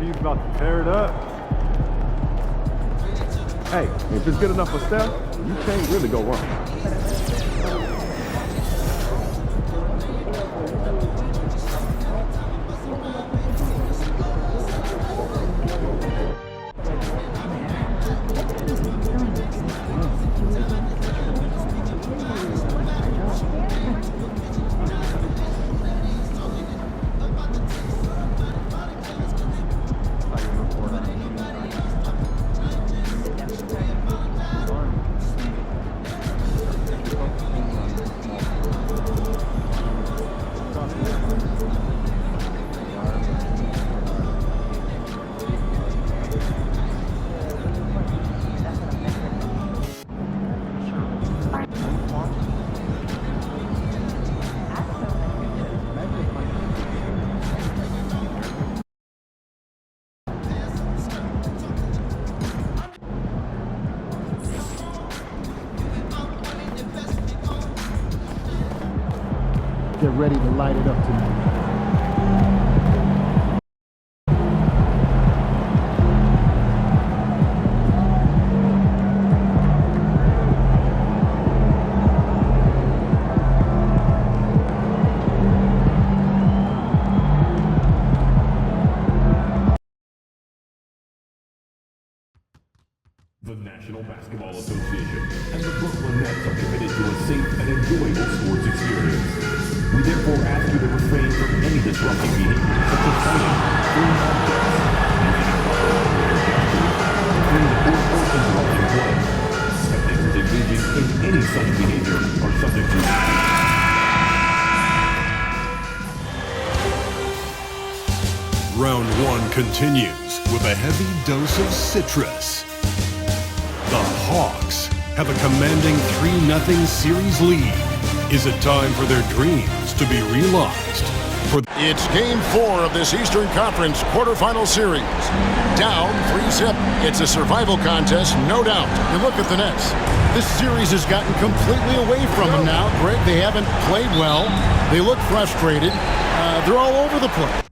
He's about to tear it up. Hey, if it's good enough for Steph, you can't really go wrong. Get ready to light it up tonight. The National Basketball Association and the Brooklyn Nets are committed to a safe and enjoyable sports experience. We therefore ask you to refrain from any disruptive behavior, such as fighting, throwing objects, using a poor or interrupting play. Players engaging in any such behavior are subject to Round 1 continues with a heavy dose of citrus. The Hawks have a commanding 3-0 series lead. Is it time for their dreams to be realized? It's Game 4 of this Eastern Conference quarterfinal series. Down 3-zip. It's a survival contest, no doubt. And look at the Nets. This series has gotten completely away from them now. Greg, they haven't played well. They look frustrated. They're all over the place.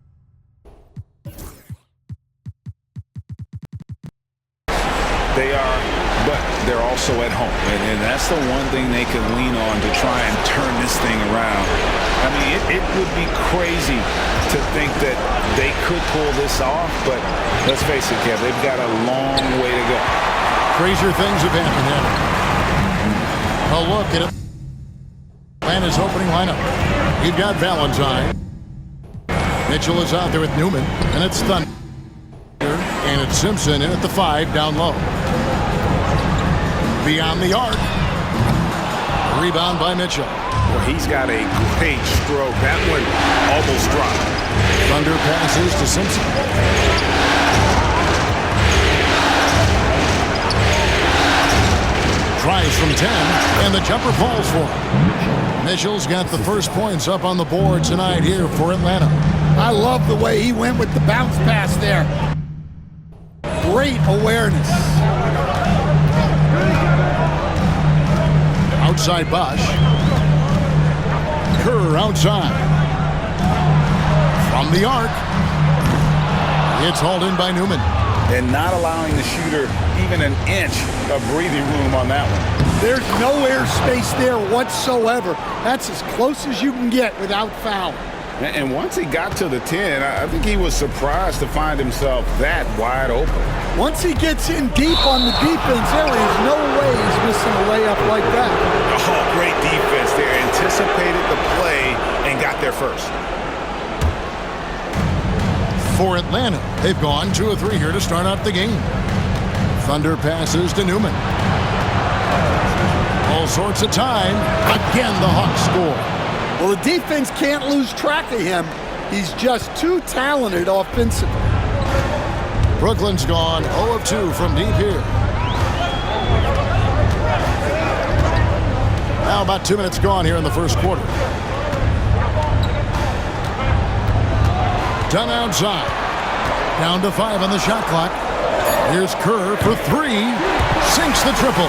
They are, but they're also at home. And that's the one thing they can lean on to try and turn this thing around. I mean, it would be crazy to think that they could pull this off, but let's face it, Kev, they've got a long way to go. Crazier things have happened, haven't they? A look at it. Atlanta's opening lineup. You've got Valentine. Mitchell is out there with Newman, and it's Thunder. And it's Simpson in at the 5 down low. Beyond the arc. Rebound by Mitchell. Well, he's got a great stroke. That one almost dropped. Thunder passes to Simpson. Tries from 10, and the jumper falls for him. Mitchell's got the first points up on the board tonight here for Atlanta. I love the way he went with the bounce pass there. Great awareness. Outside Bosch. Kerr outside. From the arc. It's hauled in by Newman. And not allowing the shooter even an inch of breathing room on that one. There's no air space there whatsoever. That's as close as you can get without foul. And once he got to the 10, I think he was surprised to find himself that wide open. Once he gets in deep on the defense, there is no way he's missing a layup like that. Oh, great defense there. Anticipated the play and got there first. For Atlanta, they've gone 2 of 3 here to start out the game. Thunder passes to Newman. All sorts of time. Again, the Hawks score. Well, the defense can't lose track of him. He's just too talented offensively. Brooklyn's gone 0 of 2 from deep here. Now about 2 minutes gone here in the first quarter. Done outside. Down to 5 on the shot clock. Here's Kerr for 3. Sinks the triple.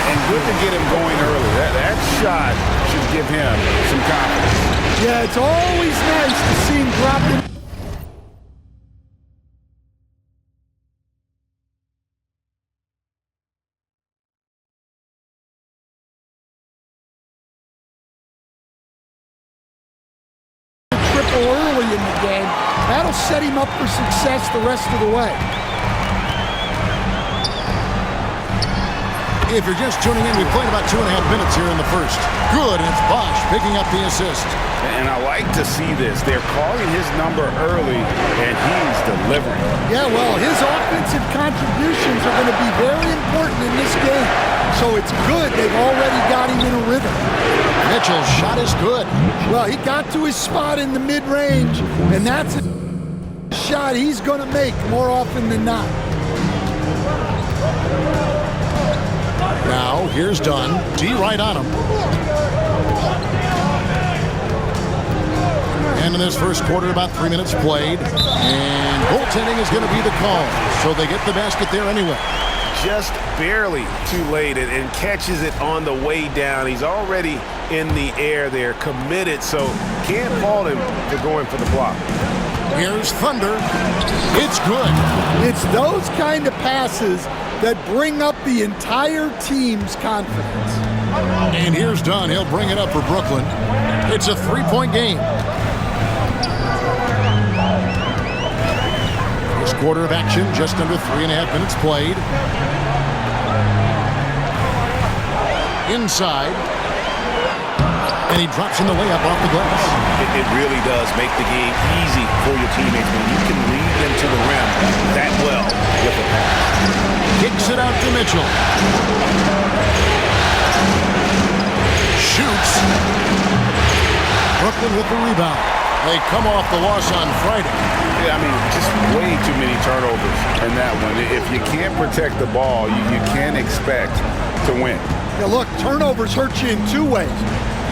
And good to get him going early. That shot should give him some confidence. Yeah, it's always nice to see him drop in. tackle early in the game. That'll set him up for success the rest of the way. If you're just tuning in, we've played about 2.5 minutes here in the first. Good, and it's Bosch picking up the assist. And I like to see this. They're calling his number early, and he's delivering. Yeah, well, his offensive contributions are going to be very important in this game. So it's good they've already got him in a rhythm. Mitchell's shot is good. Well, he got to his spot in the mid-range, and that's a shot he's going to make more often than not. Now, here's Dunn. D right on him. And in this first quarter, about 3 minutes played. And goaltending is going to be the call. So they get the basket there anyway. Just barely too late and catches it on the way down. He's already in the air there, committed, so can't fault him for going for the block. Here's Thunder. It's good. It's those kind of passes that bring up the entire team's confidence. And here's Dunn. He'll bring it up for Brooklyn. It's a 3-point game. First quarter of action, just under 3.5 minutes played. Inside. And he drops in the layup off the glass. It really does make the game easy for your teammates when you can lead them to the rim that well with a pass. Kicks it out to Mitchell. Shoots. Brooklyn with the rebound. They come off the loss on Friday. Yeah, I mean, just way too many turnovers in that one. If you can't protect the ball, you can't expect to win. Yeah, look, turnovers hurt you in two ways.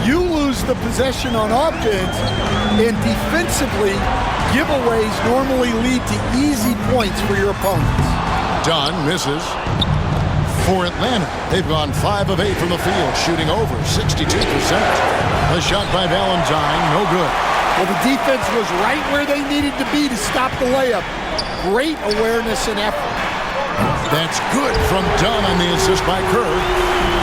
You lose the possession on offense, and defensively, giveaways normally lead to easy points for your opponents. Dunn misses. For Atlanta, they've gone 5 of 8 from the field, shooting over 62%. A shot by Valentine, no good. Well, the defense was right where they needed to be to stop the layup. Great awareness and effort. That's good from Dunn on the assist by Kerr.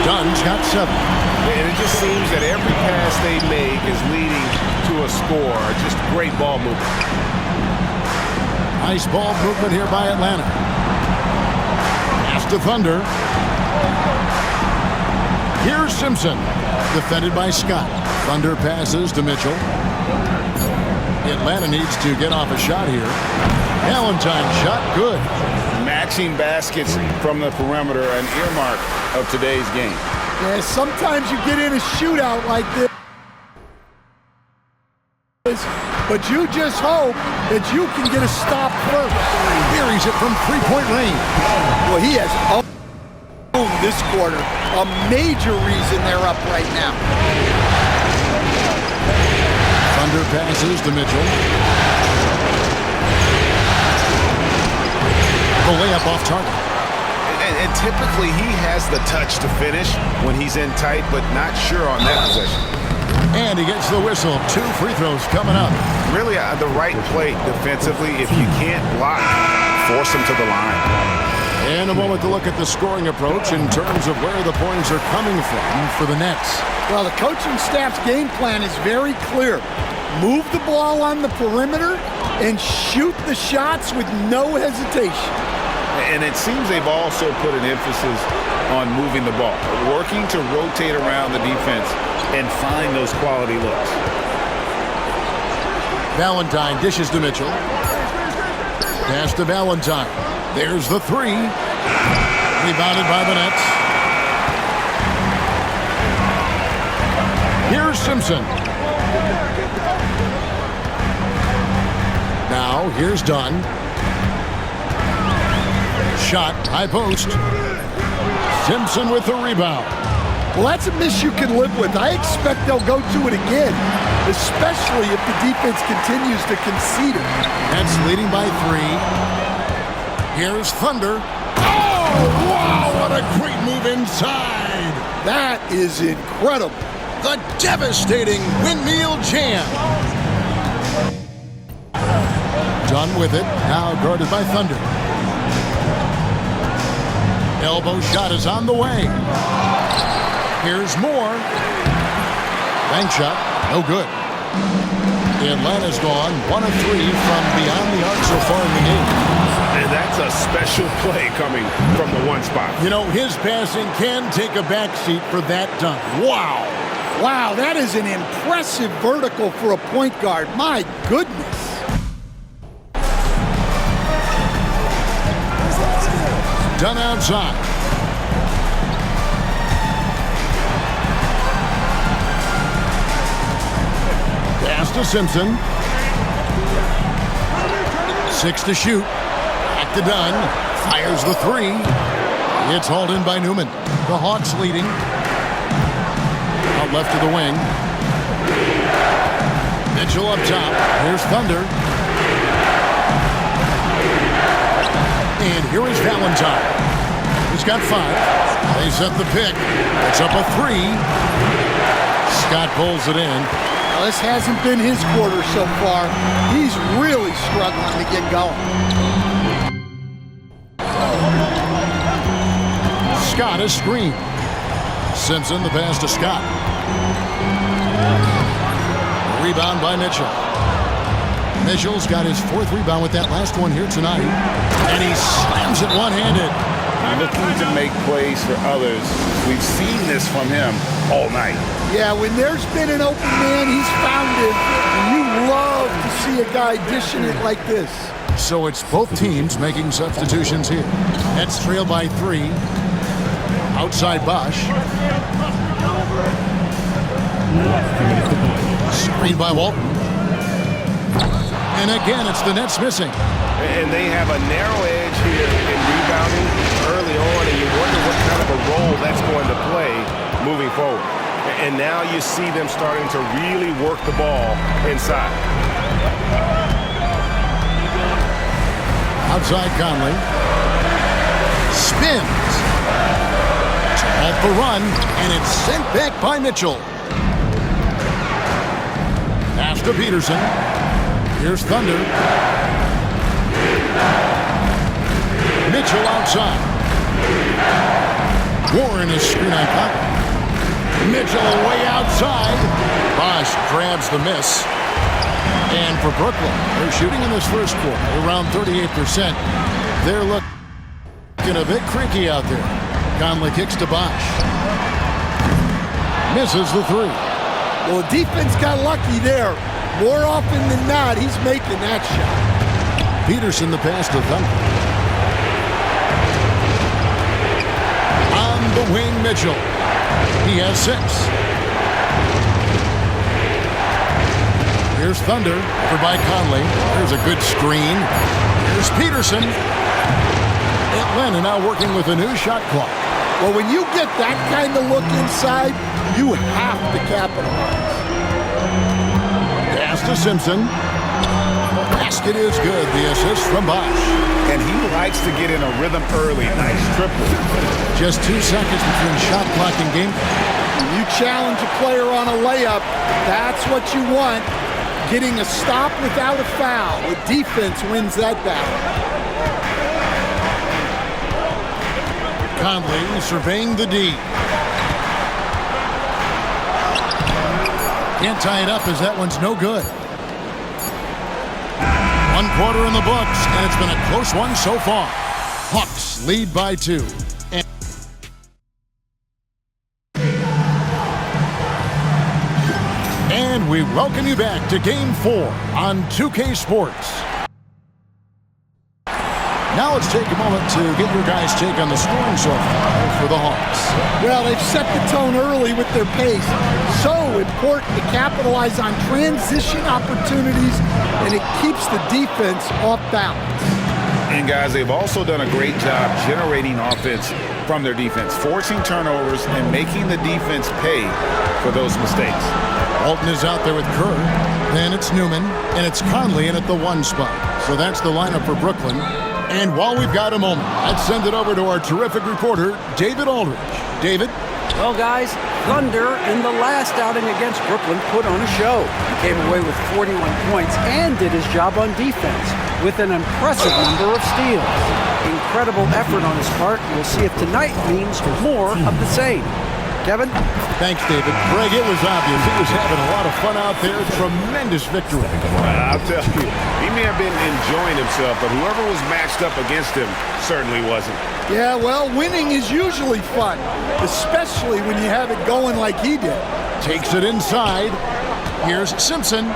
Dunn's got 7. And it just seems that every pass they make is leading to a score. Just great ball movement. Nice ball movement here by Atlanta. Pass to Thunder. Here's Simpson. Defended by Scott. Thunder passes to Mitchell. Atlanta needs to get off a shot here. Valentine shot, good. Matching baskets from the perimeter, an earmark of today's game. Yeah, sometimes you get in a shootout like this, but you just hope that you can get a stop first. Buries it from 3-point range. Well, he has owned this quarter. A major reason they're up right now. Thunder passes to Mitchell. The layup off target. And typically he has the touch to finish when he's in tight, but not sure on that possession. And he gets the whistle. 2 free throws coming up. Really the right play defensively. If you can't block, force him to the line. And a moment to look at the scoring approach in terms of where the points are coming from for the Nets. Well, the coaching staff's game plan is very clear. Move the ball on the perimeter and shoot the shots with no hesitation. And it seems they've also put an emphasis on moving the ball, working to rotate around the defense and find those quality looks. Valentine dishes to Mitchell. Pass to Valentine. There's the 3. Rebounded by the Nets. Here's Simpson. Now, here's Dunn. Shot, high post. Simpson with the rebound. Well, that's a miss you can live with. I expect they'll go to it again, especially if the defense continues to concede it. Nets leading by 3. Here's Thunder. Oh, wow, what a great move inside. That is incredible. The devastating windmill jam. Dunn with it, now guarded by Thunder. Elbow shot is on the way. Here's more. Bank shot, no good. Atlanta's gone 1 of 3 from beyond the arc so far in the game. And that's a special play coming from the one spot. You know, his passing can take a backseat for that dunk. Wow. Wow, that is an impressive vertical for a point guard. My goodness. Done outside. Pass to Simpson. 6 to shoot. Back to Dunn. Fires the 3. It's hauled in by Newman. The Hawks leading. Out left to the wing. Mitchell up top. Here's Thunder. And here is Valentine. He's got 5. They set the pick. It's up a 3. Scott pulls it in. Well, this hasn't been his quarter so far. He's really struggling to get going. Scott is screened. Simpson, the pass to Scott. Rebound by Mitchell. Mitchell's got his 4th rebound with that last one here tonight. And he slams it one-handed. Looking to make plays for others. We've seen this from him all night. Yeah, when there's been an open man, he's found it. And you love to see a guy dishing it like this. So it's both teams making substitutions here. Nets trail by 3. Outside Bosch. Screen by Walton. And again, it's the Nets missing. And they have a narrow edge here in rebounding early on, and you wonder what kind of a role that's going to play moving forward. And now you see them starting to really work the ball inside. Outside Conley. Spins. Off the run, and it's sent back by Mitchell. Pass to Peterson. Here's Thunder. Mitchell outside. Warren is screen on Conley. Mitchell way outside. Bosch grabs the miss. And for Brooklyn, they're shooting in this first quarter around 38%. They're looking a bit creaky out there. Conley kicks to Bosch. Misses the 3. Well, the defense got lucky there. More often than not, he's making that shot. Peterson the pass to Thunder. On the wing, Mitchell. He has 6. Here's Thunder, over by Conley. There's a good screen. Here's Peterson. Atlanta now working with a new shot clock. Well, when you get that kind of look inside, you have to capitalize. Pass to Simpson. Basket is good. The assist from Bosch. And he likes to get in a rhythm early. Nice triple. Just 2 seconds between shot clock and game. When you challenge a player on a layup, that's what you want. Getting a stop without a foul. The defense wins that battle. Conley surveying the D. Can't tie it up as that one's no good. 1 quarter in the books, and it's been a close one so far. Hawks lead by 2. And we welcome you back to Game 4 on 2K Sports. Now let's take a moment to get your guys' take on the scoring so far for the Hawks. Well, they've set the tone early with their pace. So important to capitalize on transition opportunities, and it keeps the defense off balance. And guys, they've also done a great job generating offense from their defense, forcing turnovers and making the defense pay for those mistakes. Walton is out there with Kerr. Then it's Newman, and it's Conley in at the 1 spot. So that's the lineup for Brooklyn. And while we've got a moment, let's send it over to our terrific reporter, David Aldridge. David? Well, guys, Thunder in the last outing against Brooklyn put on a show. He came away with 41 points and did his job on defense with an impressive number of steals. Incredible effort on his part. We'll see if tonight means more of the same. Kevin? Thanks, David. Greg, it was obvious. He was having a lot of fun out there. Tremendous victory. I'll tell you, he may have been enjoying himself, but whoever was matched up against him certainly wasn't. Yeah, well, winning is usually fun, especially when you have it going like he did. Takes it inside. Here's Simpson.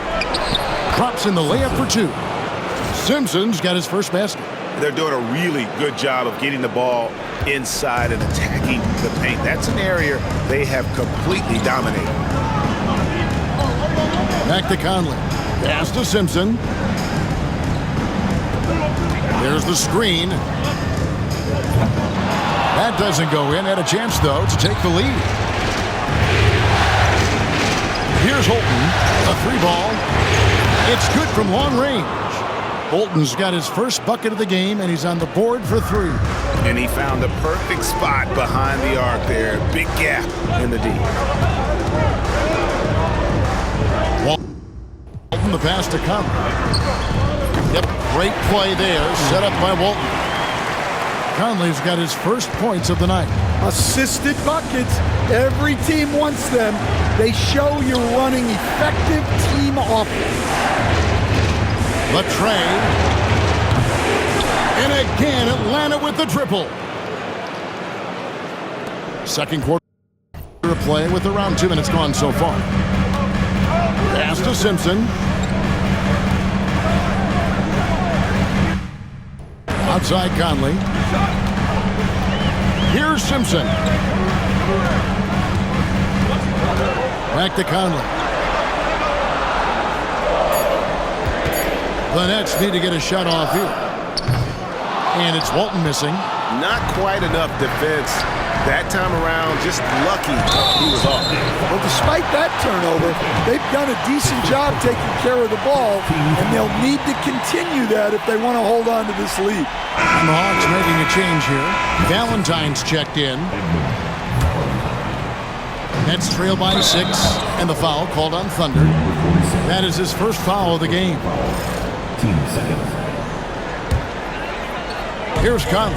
Drops in the layup for two. Simpson's got his first basket. They're doing a really good job of getting the ball inside and attacking the paint. That's an area they have completely dominated. Back to Conley. Pass to Simpson. There's the screen. That doesn't go in. Had a chance, though, to take the lead. Here's Holton. A three ball. It's good from long range. Holton's got his first bucket of the game, and he's on the board for three. And he found the perfect spot behind the arc there. Big gap in the D. Walton the pass to Conley. Yep, great play there, set up by Walton. Conley's got his first points of the night. Assisted buckets. Every team wants them. They show you're running effective team offense. Latrey. And again, Atlanta with the triple. Second quarter play with around 2 minutes gone so far. Pass to Simpson. Outside Conley. Here's Simpson. Back to Conley. The Nets need to get a shot off here. And it's Walton missing. Not quite enough defense that time around. Just lucky he was off. Well, despite that turnover, they've done a decent job taking care of the ball, and they'll need to continue that if they want to hold on to this lead. And the Hawks making a change here. Valentine's checked in. Nets trail by 6, and the foul called on Thunder. That is his first foul of the game. Here's Conley.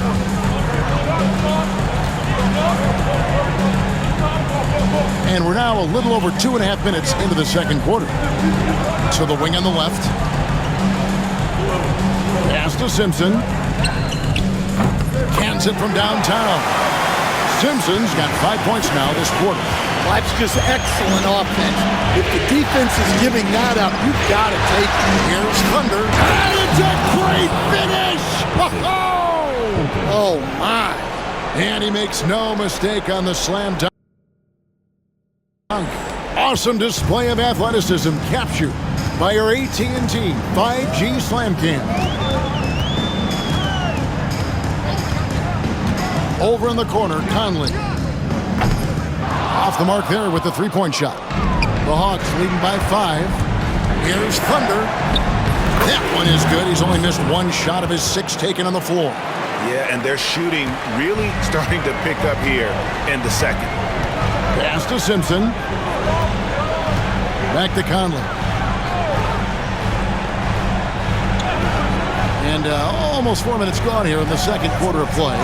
And we're now a little over 2.5 minutes into the second quarter. So the wing on the left. Pass to Simpson. Cans it from downtown. Simpson's got 5 points now this quarter. That's just excellent offense. If the defense is giving that up, you've got to take it. Here's Thunder. And it's a great finish! Oh, my. And he makes no mistake on the slam dunk. Awesome display of athleticism captured by your AT&T 5G Slam Cam. Over in the corner, Conley. Off the mark there with the three-point shot. The Hawks leading by 5. Here's Thunder. That one is good. He's only missed one shot of his 6 taken on the floor. Yeah, and their shooting really starting to pick up here in the second. Pass to Simpson. Back to Conley. And almost 4 minutes gone here in the second quarter of play.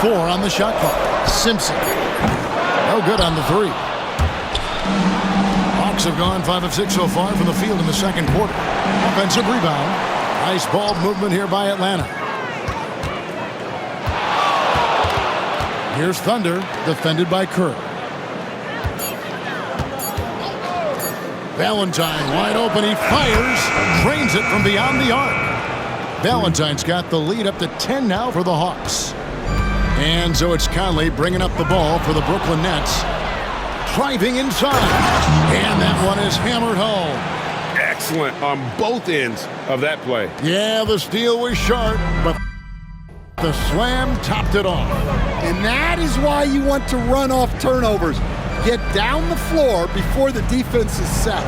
4 on the shot clock. Simpson. No good on the 3. Hawks have gone 5 of 6 so far from the field in the second quarter. Offensive rebound. Nice ball movement here by Atlanta. Here's Thunder, defended by Kerr. Valentine wide open. He fires. Drains it from beyond the arc. Valentine's got the lead up to 10 now for the Hawks. And so it's Conley bringing up the ball for the Brooklyn Nets. Driving inside. And that one is hammered home. Excellent on both ends of that play. Yeah, the steal was sharp, but the slam topped it off. And that is why you want to run off turnovers. Get down the floor before the defense is set.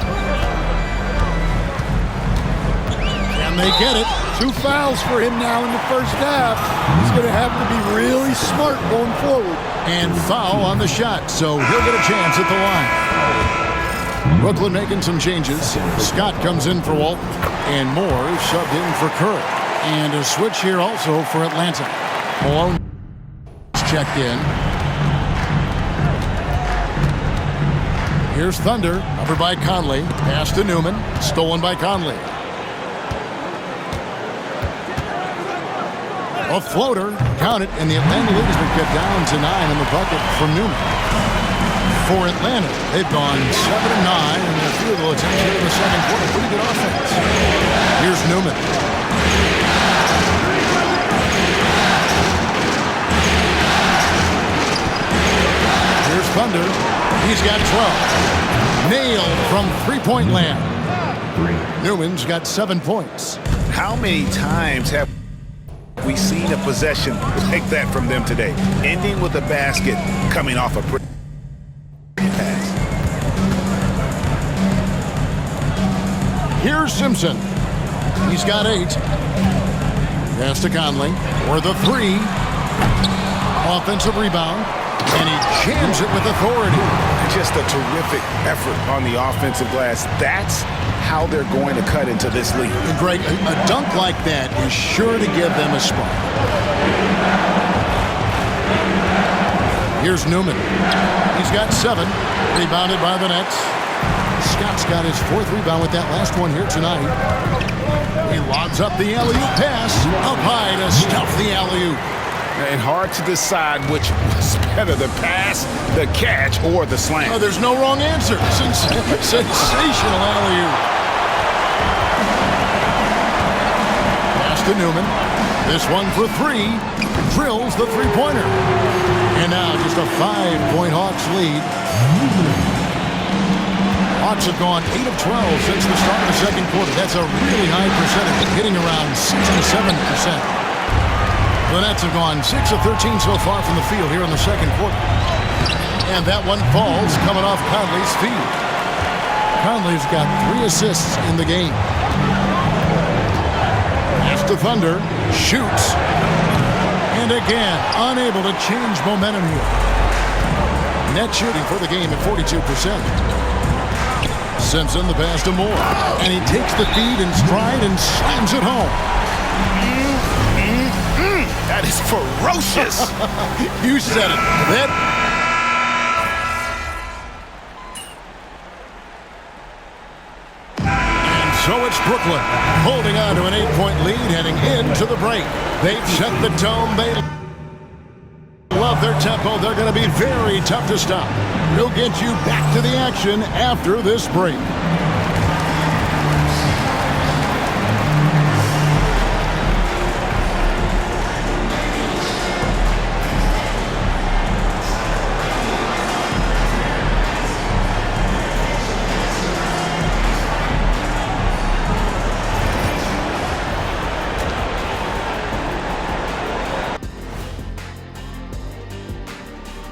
And they get it. 2 fouls for him now in the first half. He's going to have to be really smart going forward. And foul on the shot, so he'll get a chance at the line. Brooklyn making some changes. Scott comes in for Walton, and Moore subbed in for Kerr. And a switch here also for Atlanta. Malone checked in. Here's Thunder, covered by Conley. Pass to Newman, stolen by Conley. A floater, count it, and the Atlanta lead has been kept down to 9 in the bucket from Newman. For Atlanta, they've gone 7-9 in their field goal attempts here in the second quarter. Pretty good offense. Here's Newman. Here's Thunder. He's got 12. Nailed from three-point land. Newman's got 7 points. How many times have we seen a possession like that from them today, ending with a basket coming off a pretty pass? Here's Simpson. He's got 8. Pass to Conley for the 3. Offensive rebound. And he jams it with authority. Just a terrific effort on the offensive glass. That's how they're going to cut into this league. And Greg, a dunk like that is sure to give them a spark. Here's Newman. He's got 7. Rebounded by the Nets. Scott's got his 4th rebound with that last one here tonight. He lobs up the alley-oop pass. Up high to stuff the alley-oop. And hard to decide which was better, the pass, the catch, or the slam. Oh, there's no wrong answer. Sensational alley-oop. Pass to Newman. This one for 3. Drills the three-pointer. And now just a 5-point Hawks lead. Hawks have gone 8 of 12 since the start of the second quarter. That's a really high percentage, hitting around 67%. The Nets have gone 6 of 13 so far from the field here in the second quarter. And that one falls coming off Conley's feet. Conley's got 3 assists in the game. Pass to Thunder. Shoots. And again, unable to change momentum here. Net shooting for the game at 42%. Simpson the pass to Moore. And he takes the feed in stride and slams it home. That is ferocious. You said it. And so it's Brooklyn holding on to an 8-point lead heading into the break. They've set the tone. They love their tempo. They're going to be very tough to stop. We'll get you back to the action after this break.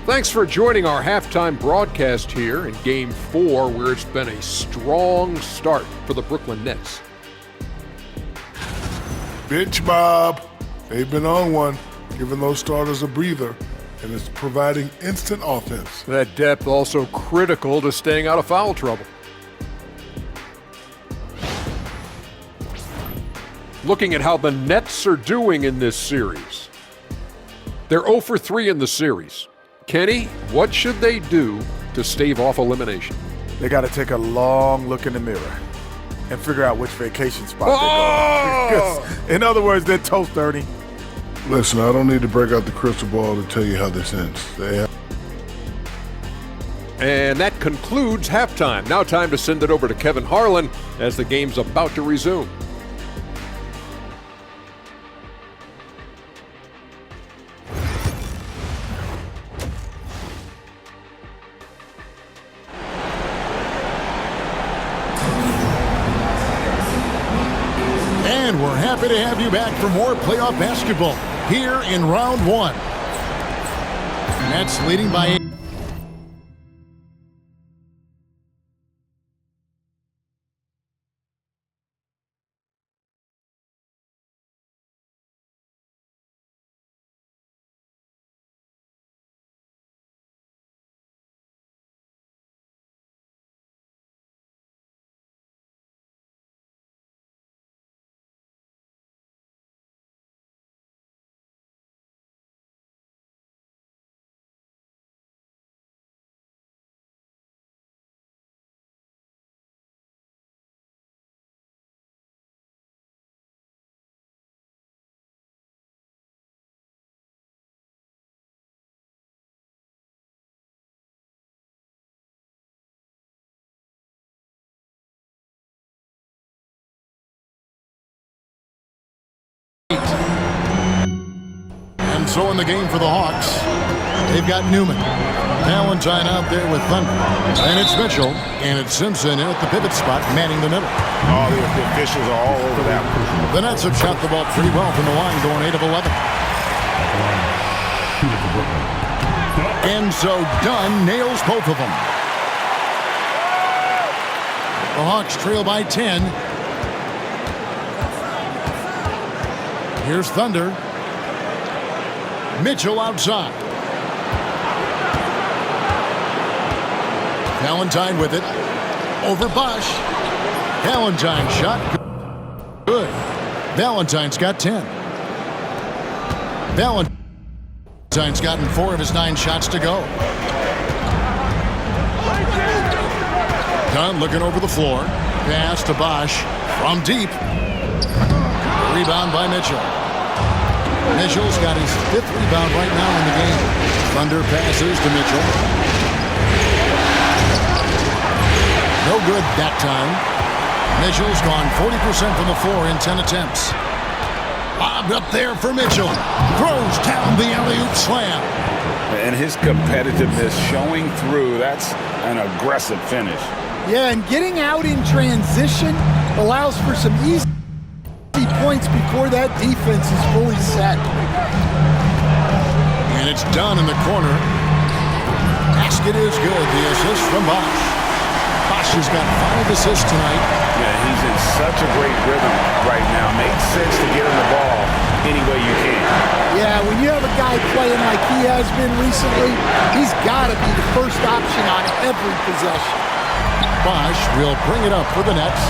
Thanks for joining our halftime broadcast here in Game 4, where it's been a strong start for the Brooklyn Nets. Bench Bob. They've been on one, giving those starters a breather, and it's providing instant offense. That depth also critical to staying out of foul trouble. Looking at how the Nets are doing in this series. They're 0 for 3 in the series. Kenny, what should they do to stave off elimination? They got to take a long look in the mirror and figure out which vacation spot they're going. In other words, they're toast, Ernie. Listen, I don't need to break out the crystal ball to tell you how this ends. And that concludes halftime. Now time to send it over to Kevin Harlan as the game's about to resume. And we're happy to have you back for more playoff basketball here in round 1. Nets leading by 8. Also in the game for the Hawks, they've got Newman. Valentine out there with Thunder. And it's Mitchell. And it's Simpson in at the pivot spot, manning the middle. Oh, the officials are all over that one. The Nets have shot the ball pretty well from the line, going 8 of 11. And so Dunn nails both of them. The Hawks trail by 10. Here's Thunder. Mitchell outside. Valentine with it. Over Bosch. Valentine shot. Good. Valentine's got 10. Valentine's gotten 4 of his 9 shots to go. Dunn looking over the floor. Pass to Bosch from deep. Rebound by Mitchell. Mitchell's got his 5th rebound right now in the game. Thunder passes to Mitchell. No good that time. Mitchell's gone 40% from the floor in 10 attempts. Lobbed up there for Mitchell. Throws down the alley-oop slam. And his competitiveness showing through. That's an aggressive finish. Yeah, and getting out in transition allows for some easy points before that defense is fully set. And it's done in the corner. Basket is good. The assist from Bosch. Bosch has got 5 assists tonight. Yeah, he's in such a great rhythm right now. Makes sense to get him the ball any way you can. Yeah, when you have a guy playing like he has been recently, he's got to be the first option on every possession. Bosch will bring it up for the Nets.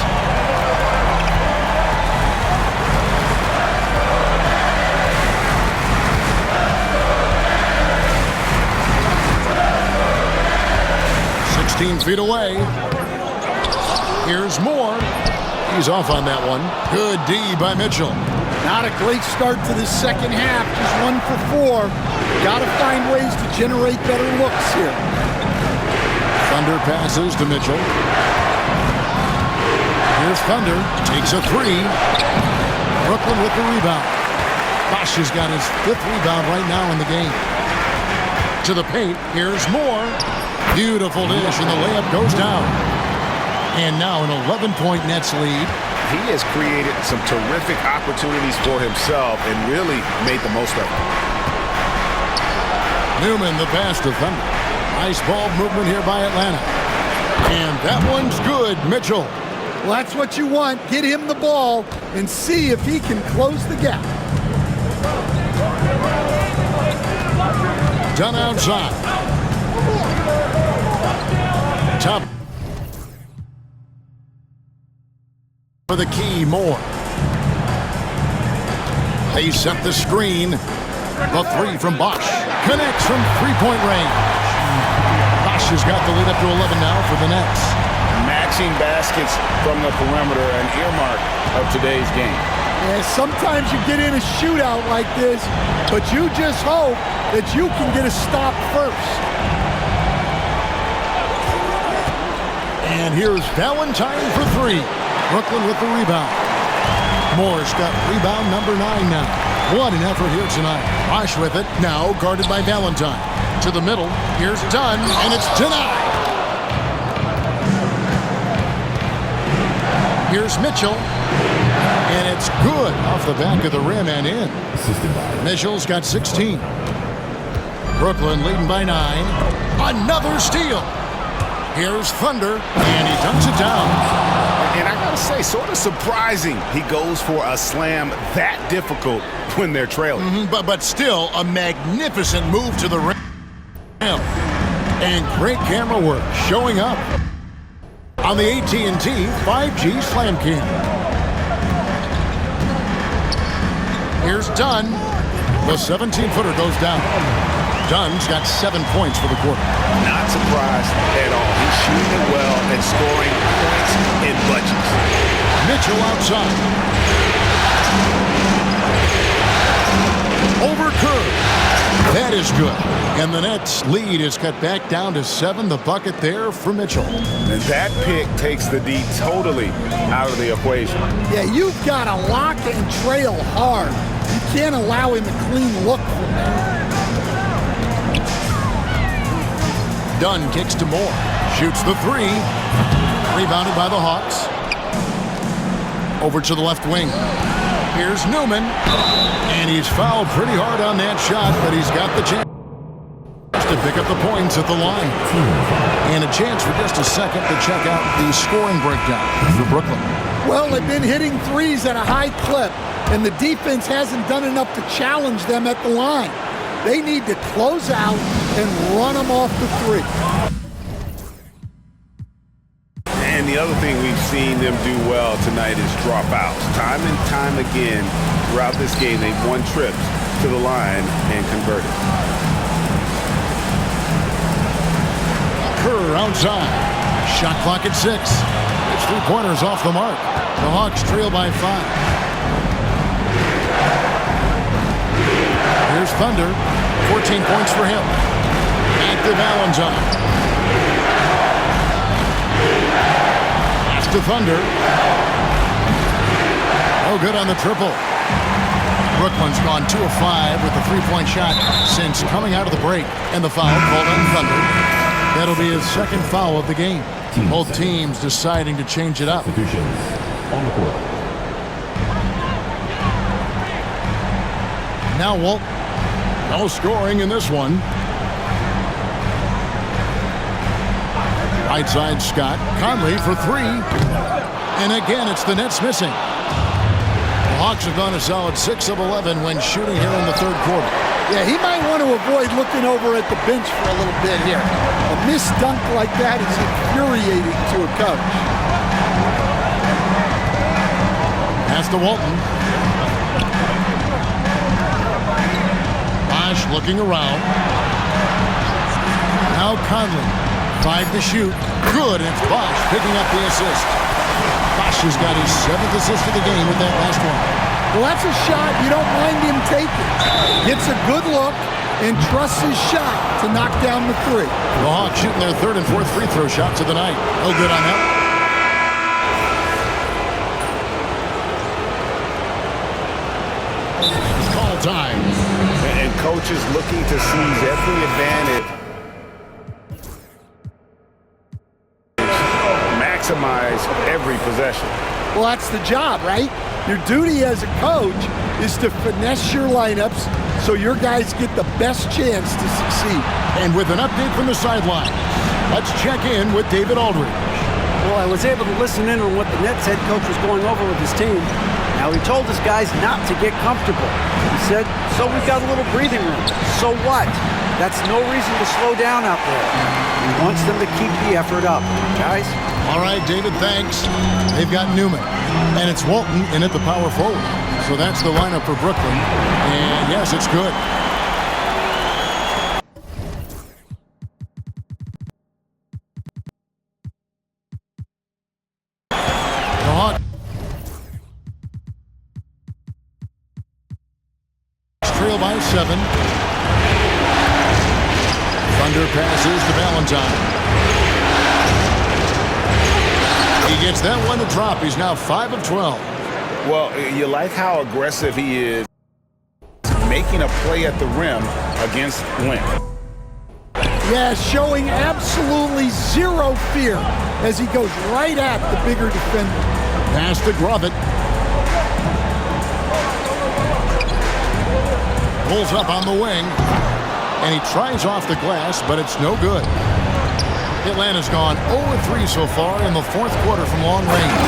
Feet away. Here's Moore. He's off on that one. Good D by Mitchell. Not a great start to the second half. Just 1 for 4. Got to find ways to generate better looks here. Thunder passes to Mitchell. Here's Thunder. Takes a 3. Brooklyn with the rebound. Bosch has got his 5th rebound right now in the game. To the paint. Here's Moore. Beautiful dish, and the layup goes down. And now an 11-point Nets lead. He has created some terrific opportunities for himself and really made the most of it. Newman, the pass to Thunder. Nice ball movement here by Atlanta. And that one's good, Mitchell. Well, that's what you want. Get him the ball and see if he can close the gap. Done outside. Top for the key, Moore. They set the screen. The 3 from Bosch. Connects from 3-point range. Bosch has got the lead up to 11 now for the Nets. Matching baskets from the perimeter, an earmark of today's game. Yeah, sometimes you get in a shootout like this, but you just hope that you can get a stop first. And here's Valentine for 3. Brooklyn with the rebound. Moore's got rebound number 9 now. What an effort here tonight. Bosch with it, now guarded by Valentine. To the middle, here's Dunn, and it's denied. Here's Mitchell, and it's good off the back of the rim and in. Mitchell's got 16. Brooklyn leading by 9. Another steal. Here's Thunder, and he dunks it down. And I gotta say, sort of surprising he goes for a slam that difficult when they're trailing. But still, a magnificent move to the rim. And great camera work showing up on the AT&T 5G Slam Cam. Here's Dunn. The 17-footer goes down. Dunn's got 7 points for the quarter. Not surprised at all. He's shooting it well and scoring points in bunches. Mitchell outside. Over Kerr. That is good. And the Nets lead is cut back down to 7. The bucket there for Mitchell. And that pick takes the D totally out of the equation. Yeah, you've got to lock and trail hard You can't allow him a clean look from there. Dunn kicks to Moore. Shoots the three. Rebounded by the Hawks. Over to the left wing. Here's Newman. And he's fouled pretty hard on that shot, but he's got the chance to pick up the points at the line. And a chance for just a second to check out the scoring breakdown for Brooklyn. Well, they've been hitting threes at a high clip, and the defense hasn't done enough to challenge them at the line. They need to close out and run them off the three. And the other thing we've seen them do well tonight is dropouts. Time and time again throughout this game, they've won trips to the line and converted. Kerr outside. Shot clock at 6. It's 3-pointers off the mark. The Hawks trail by 5. Here's Thunder. 14 points for him. Back to Valentine. Pass to Thunder. Oh, good on the triple. Brooklyn's gone 2 of 5 with the 3-point shot since coming out of the break. And the foul called on Thunder. That'll be his second foul of the game. Both teams deciding to change it up. Substitutions on the court. Now Walton. No scoring in this one. Right side Scott. Conley for 3. And again, it's the Nets missing. The Hawks have gone a solid 6 of 11 when shooting here in the third quarter. Yeah, he might want to avoid looking over at the bench for a little bit here. A missed dunk like that is infuriating to a coach. Pass to Walton. Bosh looking around. Now Conley. 5 to shoot. Good, and it's Bosh picking up the assist. Bosh has got his 7th assist of the game with that last one. Well, that's a shot you don't mind him taking. Gets a good look and trusts his shot to knock down the 3. The Hawks shooting their 3rd and 4th free throw shots of the night. No good on that. It's call time. And coaches looking to seize every advantage. Maximize every possession. Well, that's the job, right? Your duty as a coach is to finesse your lineups so your guys get the best chance to succeed. And with an update from the sideline, let's check in with David Aldridge. Well, I was able to listen in on what the Nets head coach was going over with his team. Now, he told his guys not to get comfortable. He said, so we've got a little breathing room. So what? That's no reason to slow down out there. He wants them to keep the effort up. Guys? All right, David, thanks. They've got Newman. And it's Walton in at the power forward. So that's the lineup for Brooklyn. And yes, it's good. The Hawks trail by 7. Thunder passes to Valentine. He gets that one to drop. He's now 5 of 12. Well, you like how aggressive he is making a play at the rim against length. Yeah, showing absolutely zero fear as he goes right at the bigger defender. Pass to Grovett. Pulls up on the wing. And he tries off the glass, but it's no good. Atlanta's gone 0-3 so far in the 4th quarter from long range.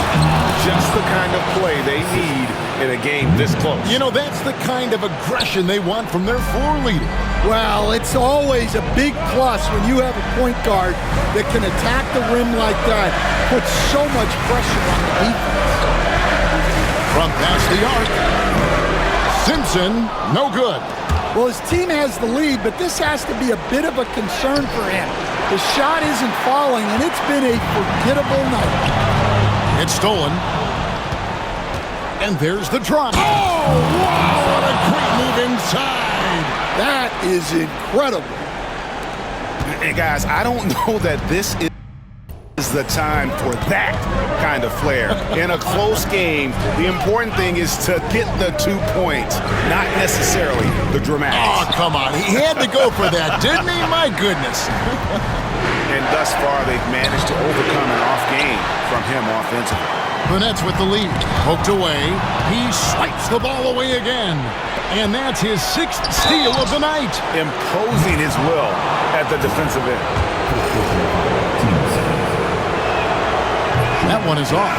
Just the kind of play they need in a game this close. You know, that's the kind of aggression they want from their floor leader. Well, it's always a big plus when you have a point guard that can attack the rim like that. Puts so much pressure on the defense. From past the arc. Simpson, no good. Well, his team has the lead, but this has to be a bit of a concern for him. The shot isn't falling, and it's been a forgettable night. It's stolen. And there's the drop. Oh, wow, what a great move inside. That is incredible. And guys, I don't know that this is the time for that kind of flair. In a close game, the important thing is to get the 2 points, not necessarily the dramatics. Oh, come on. He had to go for that, didn't he? My goodness. And thus far, they've managed to overcome an off game from him offensively. The Nets with the lead. Poked away. He swipes the ball away again. And that's his 6th steal of the night. Imposing his will at the defensive end. That one is off.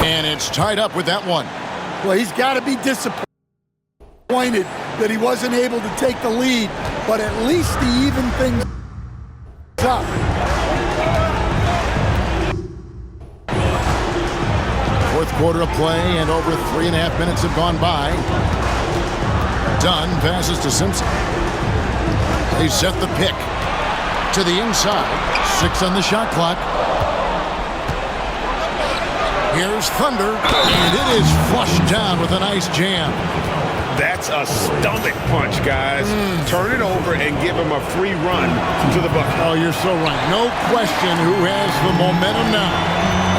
And it's tied up with that one. Well, he's got to be disappointed that he wasn't able to take the lead, but at least he evened things up. Fourth quarter of play, and over 3.5 minutes have gone by. Dunn passes to Simpson. They set the pick to the inside. 6 on the shot clock. Here's Thunder, and it is flushed down with a nice jam. That's a stomach punch, guys. Turn it over and give him a free run to the bucket. Oh, you're so right. No question who has the momentum now.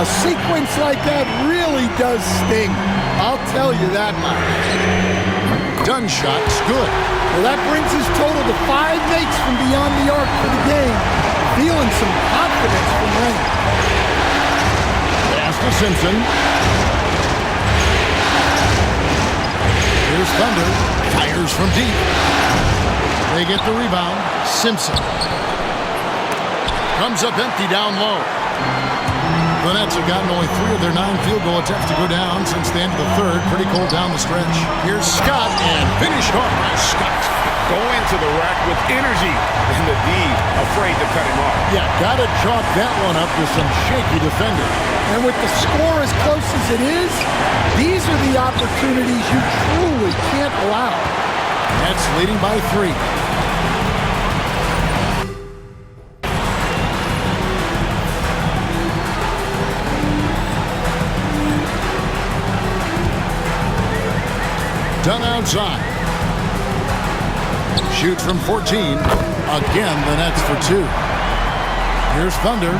A sequence like that really does sting. I'll tell you that much. Dunn shot's good. Well, that brings his total to 5 makes from beyond the arc for the game. Feeling some confidence from Rain. Pass to Simpson. Here's Thunder. Fires from deep. They get the rebound. Simpson. Comes up empty down low. The Nets have gotten only 3 of their 9 field goal attempts to go down since the end of the third. Pretty cold down the stretch. Here's Scott, and finished off by Scott. Going to the rack with energy, and the D afraid to cut him off. Yeah, gotta chalk that one up to some shaky defender. And with the score as close as it is, these are the opportunities you truly can't allow. Nets leading by 3. Dunn outside. Shoots from 14. Again, the Nets for 2. Here's Thunder.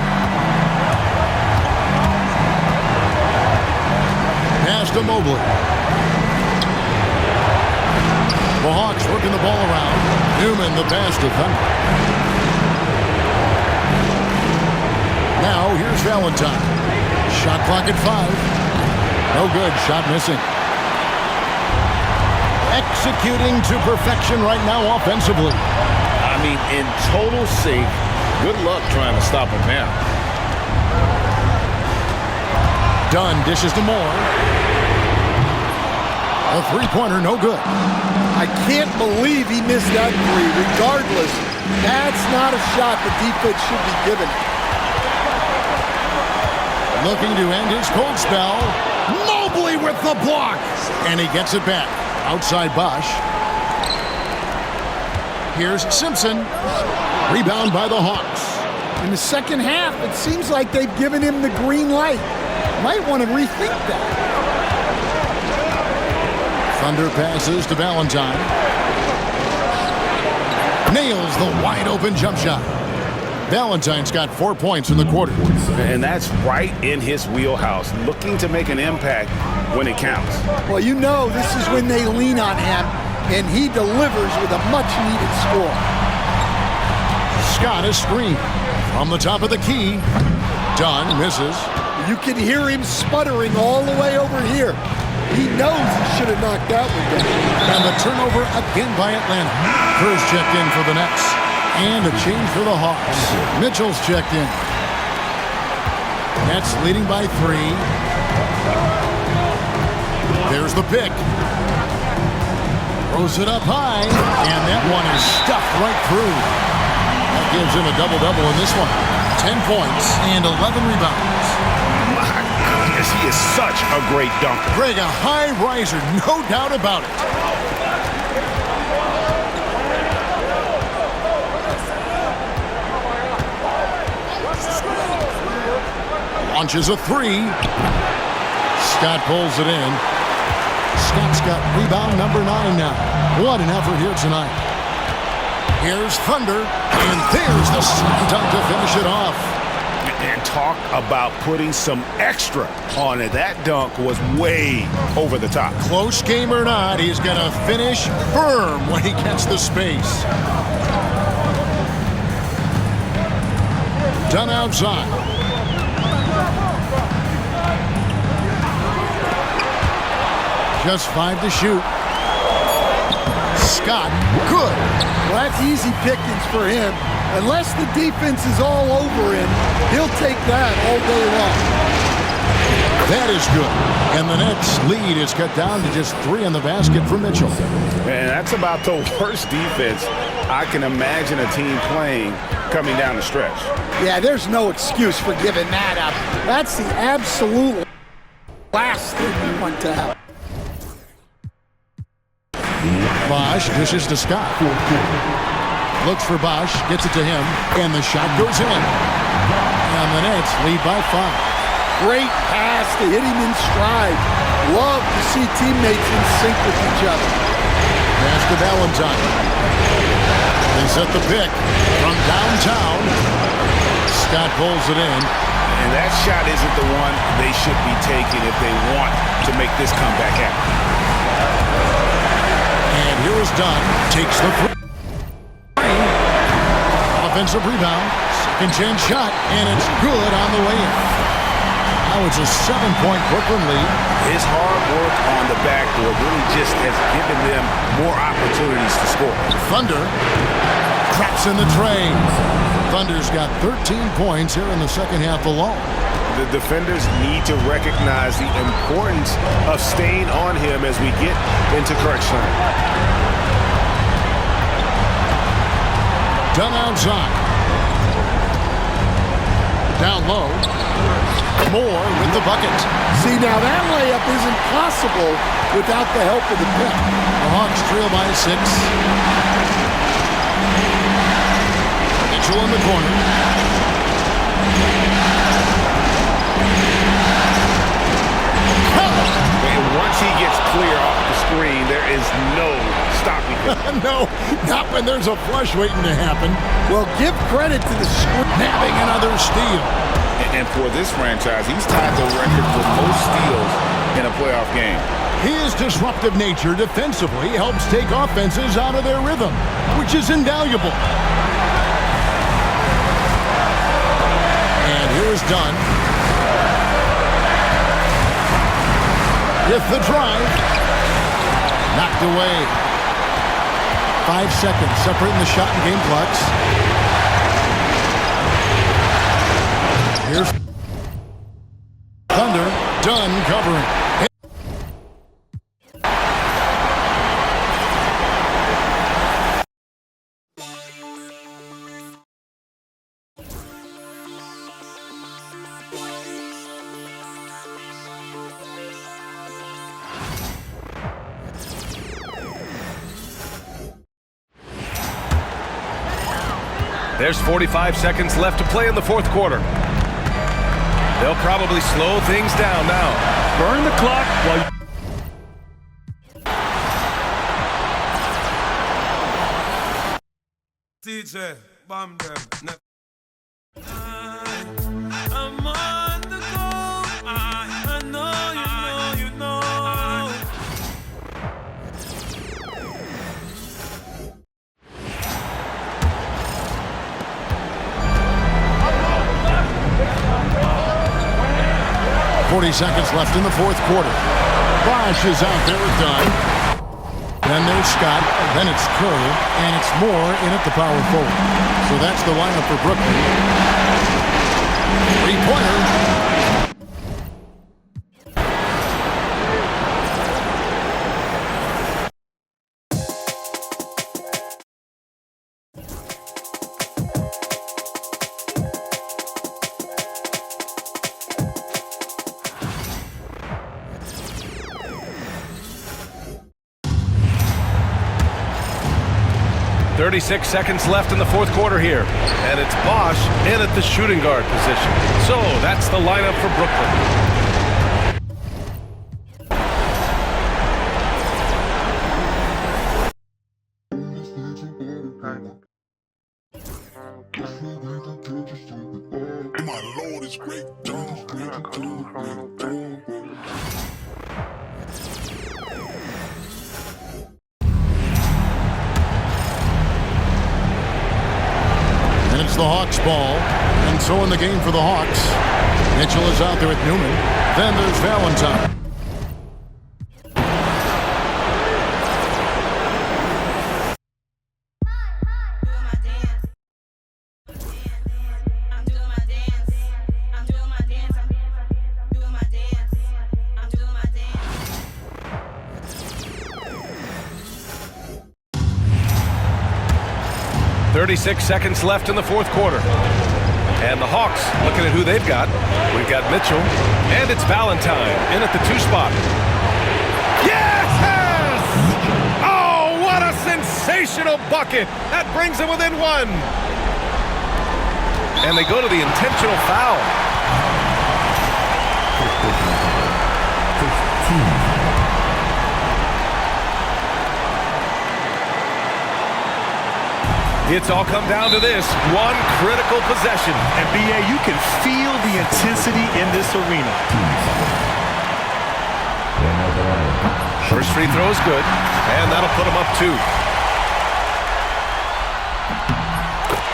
Pass to Mobley. The Hawks working the ball around. Newman the pass to Thunder. Now here's Valentine. Shot clock at 5. No good. Shot missing. Executing to perfection right now offensively. I mean, in total sync. Good luck trying to stop him now. Dunn dishes to Moore. A three-pointer, no good. I can't believe he missed that 3. Regardless, that's not a shot the defense should be giving. Looking to end his cold spell. Mobley with the block. And he gets it back. Outside Bosch. Here's Simpson. Rebound by the Hawks. In the second half, it seems like they've given him the green light. Might want to rethink that. Thunder passes to Valentine. Nails the wide open jump shot. Valentine's got 4 points in the quarter. And that's right in his wheelhouse, looking to make an impact when it counts. Well, you know this is when they lean on him, and he delivers with a much-needed score. Scott is screened. From the top of the key, Dunn misses. You can hear him sputtering all the way over here. He knows he should have knocked that one down. And the turnover again by Atlanta. First checked in for the Nets. And a change for the Hawks. Mitchell's checked in. Nets leading by 3. There's the pick. Throws it up high. And that one is stuffed right through. That gives him a double-double in this one. 10 points and 11 rebounds. My goodness, he is such a great dunker. Greg, a high riser, no doubt about it. Launches a 3. Scott pulls it in. Scott's got rebound number 9 now. What an effort here tonight. Here's Thunder, and there's the slam dunk to finish it off. And talk about putting some extra on it. That dunk was way over the top. Close game or not, he's going to finish firm when he gets the space. Done outside. Just 5 to shoot. Scott, good. Well, that's easy pickings for him. Unless the defense is all over him, he'll take that all day long. That is good. And the Nets lead is cut down to just 3 in the basket for Mitchell. And that's about the worst defense I can imagine a team playing coming down the stretch. Yeah, there's no excuse for giving that up. That's the absolute last thing you want to have. Bosch dishes to Scott. Looks for Bosch, gets it to him, and the shot goes in. And the Nets lead by 5. Great pass to hit him in stride. Love to see teammates in sync with each other. Pass to Valentine. They set the pick from downtown. Scott pulls it in. And that shot isn't the one they should be taking if they want to make this comeback happen. And here is Dunn. Takes the free. Offensive rebound. Second chance shot. And it's good on the way in. Now it's a 7-point Brooklyn lead. His hard work on the backboard really just has given them more opportunities to score. Thunder traps in the tray. Thunder's got 13 points here in the second half alone. The defenders need to recognize the importance of staying on him as we get into crunch time. Done outside. Down low. Moore with the bucket. See, now that layup isn't possible without the help of the pick. The Hawks trail by 6. Mitchell in the corner. And once he gets clear off the screen, there is no stopping him. No, not when there's a flush waiting to happen. Well, give credit to the screen. Nabbing another steal. And for this franchise, he's tied the record for most steals in a playoff game. His disruptive nature defensively helps take offenses out of their rhythm, which is invaluable. And here's Dunn. With the drive. Knocked away. 5 seconds separating the shot and game clocks. Here's Thunder. Dunn covering. There's 45 seconds left to play in the fourth quarter. They'll probably slow things down now. Burn the clock while DJ, bomb them. I'm on the go. I know, you know. 40 seconds left in the fourth quarter. Bosch is out there with Dunn. Then there's Scott, then it's Kerr, and it's Moore in at the power forward. So that's the lineup for Brooklyn. Three-pointer. .36 seconds left in the fourth quarter here. And it's Bosch in at the shooting guard position. So that's the lineup for Brooklyn. And it's the Hawks ball. And so in the game for the Hawks, Mitchell is out there with Newman. Then there's Valentine. .36 seconds left in the fourth quarter. And the Hawks, looking at who they've got. We've got Mitchell, and it's Valentine in at the 2 spot. Yes! Oh, what a sensational bucket! That brings them within 1. And they go to the intentional foul. It's all come down to this one critical possession. And B.A., you can feel the intensity in this arena. First free throw is good, and that'll put him up 2.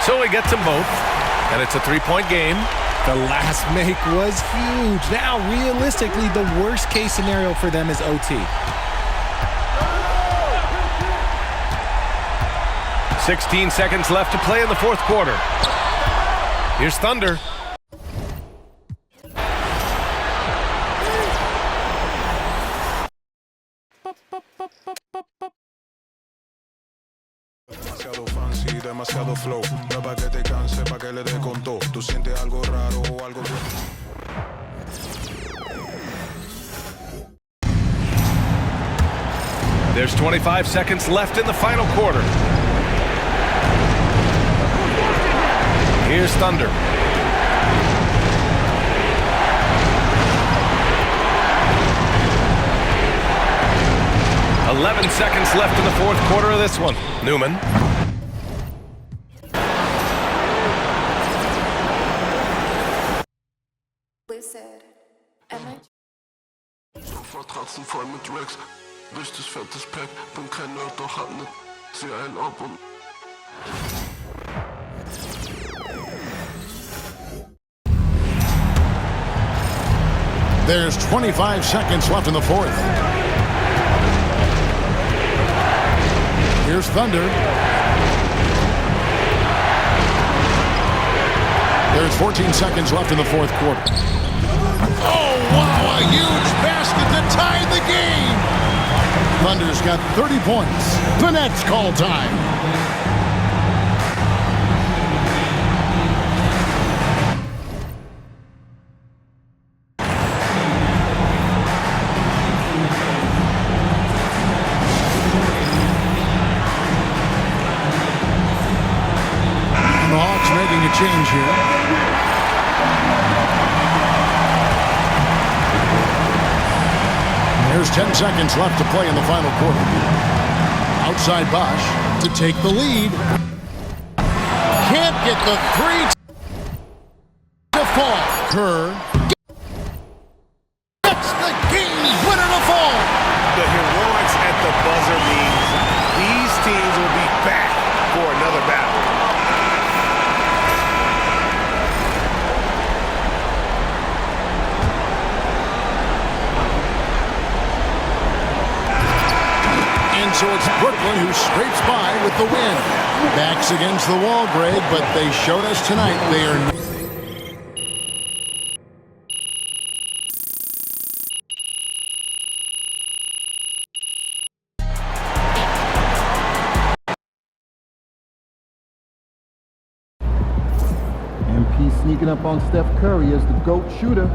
So he gets them both, and it's a 3-point game. The last make was huge. Now, realistically, the worst case scenario for them is OT. 16 seconds left to play in the fourth quarter. Here's Thunder. Demasiado fancy, demasiado flow. No pa' que te canse, pa' que le dé con todo. Tú sientes algo raro o algo. There's 25 seconds left in the final quarter. Here's Thunder. .11 seconds left in the fourth quarter of this one. Newman. Sofort Ratzen voll mit Rex. Richtig fettes Pack. Bin kein Nerd, doch hab ne. Zieh einen ab und. There's 25 seconds left in the fourth. Here's Thunder. There's 14 seconds left in the fourth quarter. Oh, wow, a huge basket to tie the game. Thunder's got 30 points. The Nets call time. Making a change here. There's 10 seconds left to play in the final quarter. Outside Bosch to take the lead. Can't get the 3 to fall. Kerr gets the game winner to fall. The heroics at the buzzer means these teams will be back for another battle. So it's Brooklyn who scrapes by with the win. Backs against the wall, Greg, but they showed us tonight they are... MP sneaking up on Steph Curry as the GOAT shooter.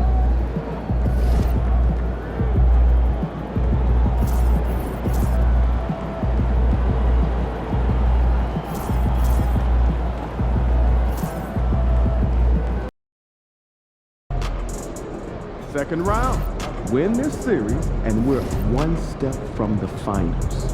Second round. Win this series, and we're one step from the finals.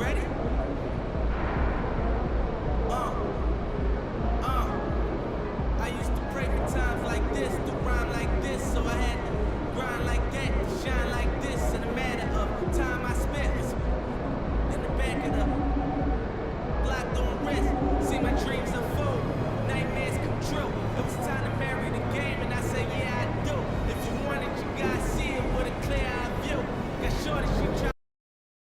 ready?